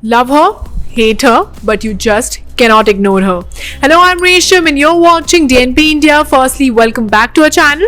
Love her, hate her, but you just cannot ignore her. Hello, I'm Resham and you're watching DNP India. Firstly, welcome back to our channel.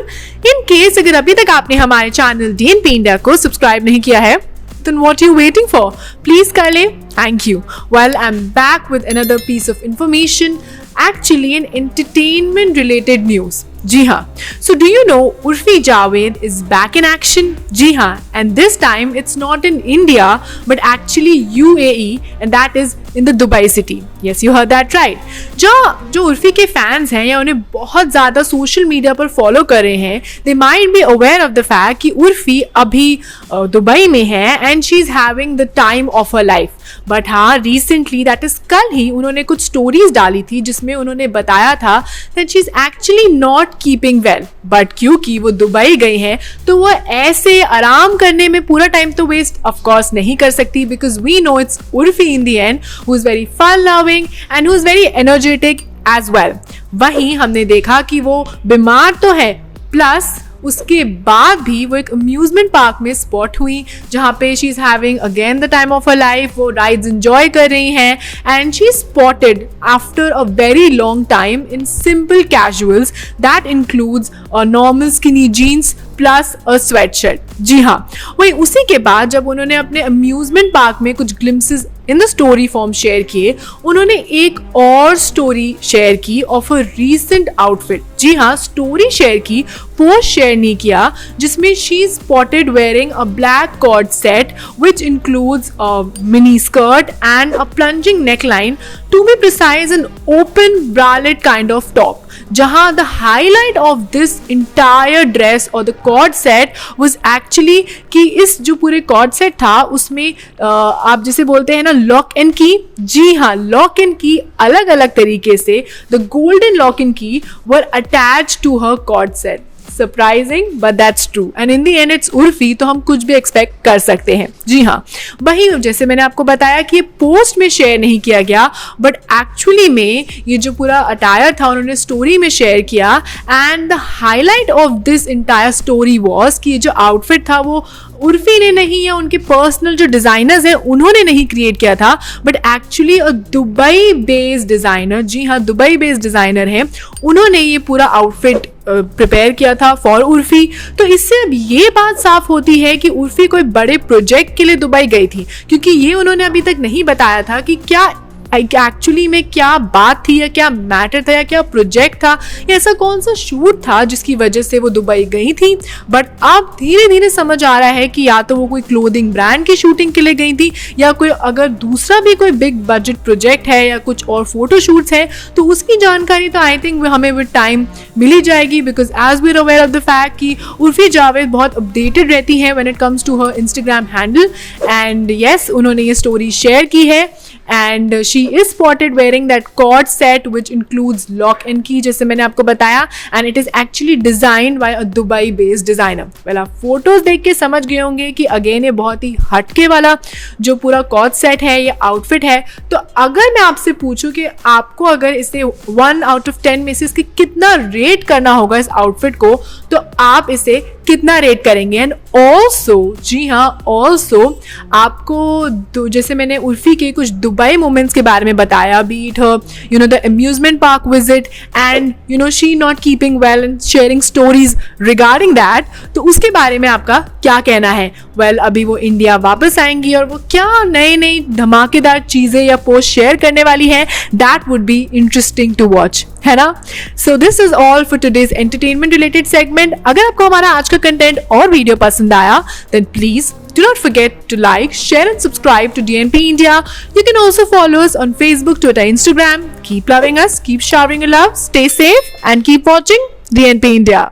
In case अगर अभी तक आपने हमारे channel DNP India को subscribe नहीं किया है, then what are you waiting for? Please कर ले. Thank you. Well, I'm back with another piece of information. Actually, an entertainment related news. जी हाँ. So do you know Urfi Javed is back in action? जी हाँ. And this time it's not in India but actually UAE, and that is in the Dubai city. Yes, you heard that right. जो उर्फी के fans हैं या उन्हें बहुत ज़्यादा social media पर follow कर रहे हैं, they might be aware of the fact कि उर्फी अभी दुबई में है and she is having the time of her life. But हाँ, रिसेंटली दैट इज कल ही उन्होंने कुछ स्टोरीज डाली थी जिसमें उन्होंने बताया था that she is actually not keeping well. But क्योंकि वो दुबई गई हैं तो वो ऐसे आराम करने में पूरा टाइम तो वेस्ट ऑफ कोर्स नहीं कर सकती, because we know it's Urfi in the end who is very fun loving and who is very energetic as well. वहीं हमने देखा कि वो बीमार तो है, प्लस उसके बाद भी वो एक अम्यूजमेंट पार्क में स्पॉट हुई जहाँ पे she is having again the time of her life. वो राइड्स एंजॉय कर रही हैं and she spotted after a very long time in simple casuals that includes a normal skinny jeans plus a sweatshirt. जी हाँ, वही उसी के बाद जब उन्होंने अपने अम्यूजमेंट पार्क में कुछ glimpses in the story form share किए, उन्होंने एक और स्टोरी शेयर की ऑफ अ रीसेंट आउटफिट. जी हाँ, स्टोरी शेयर की, पोस्ट शेयर नहीं किया, जिसमें she spotted wearing a black cord set which includes a mini skirt and a plunging neckline, to be precise an open bralette kind of top, जहाँ the highlight of this entire dress और the cord set was actually कि इस जो पूरे cord set था उसमें आप जिसे बोलते हैं ना लॉक एंड की. जी हाँ, लॉक एंड की अलग अलग तरीके से the golden lock and key were attach to her cord set. Surprising but that's true and in the end it's Urfi, तो हम कुछ भी एक्सपेक्ट कर सकते हैं. जी हाँ, वही जैसे मैंने आपको बताया कि ये पोस्ट में शेयर नहीं किया गया, बट एक्चुअली में ये जो पूरा अटायर था उन्होंने स्टोरी में शेयर किया. And the highlight of this entire story was कि ये जो आउटफिट था वो उर्फी ने नहीं या उनके पर्सनल जो डिज़ाइनर्स हैं उन्होंने नहीं क्रिएट किया था, but actually a Dubai based designer. जी हाँ, दुबई बेस्ड डिज़ाइनर हैं, उन्होंने ये पूरा आउटफिट प्रिपेयर किया था फॉर उर्फी. तो इससे अब ये बात साफ होती है कि उर्फी कोई बड़े प्रोजेक्ट के लिए दुबई गई थी, क्योंकि ये उन्होंने अभी तक नहीं बताया था कि क्या एक्चुअली में क्या बात थी या क्या मैटर था या क्या प्रोजेक्ट था या ऐसा कौन सा शूट था जिसकी वजह से वो दुबई गई थी. बट अब धीरे धीरे समझ आ रहा है कि या तो वो कोई क्लोथिंग ब्रांड की शूटिंग के लिए गई थी या कोई अगर दूसरा भी कोई बिग बजट प्रोजेक्ट है या कुछ और फोटो शूट्स हैं तो उसकी जानकारी तो आई थिंक हमें विद टाइम मिली जाएगी, because as we are aware of the fact कि उर्फी जावेद बहुत अपडेटेड रहती हैं when it comes to her Instagram handle. And yes, उन्होंने ये स्टोरी शेयर की है and she is spotted wearing that cord set which includes lock and key, जैसे मैंने आपको बताया, and it is actually designed by a Dubai based designer. well, आप photos देख के समझ गए होंगे कि अगेन ये बहुत ही हटके वाला जो पूरा कॉर्ड सेट है ये आउटफिट है. तो अगर मैं आपसे पूछूं कि आपको अगर इसे 1 out of 10 में से इसके कितना रेट करना होगा इस आउटफिट को, तो आप इसे कितना रेट करेंगे. एंड ऑल्सो, जी हाँ, ऑल्सो आपको जैसे मैंने उर्फी के कुछ दुबई मोमेंट्स के बारे में बताया, B it her you know the amusement park visit and you know she not keeping well and sharing stories regarding that, तो उसके बारे में आपका क्या कहना है. वेल, अभी वो इंडिया वापस आएंगी और वो क्या नई नई धमाकेदार चीज़ें या पोस्ट शेयर करने वाली हैं, that would be interesting to watch, है ना. So this is all for today's entertainment related segment. अगर आपको हमारा आज का कंटेंट और वीडियो पसंद आया then please do not forget to like, share and subscribe to DNP India. You can also follow us on Facebook, Twitter, Instagram. Keep loving us, keep showering your love, stay safe and keep watching DNP India.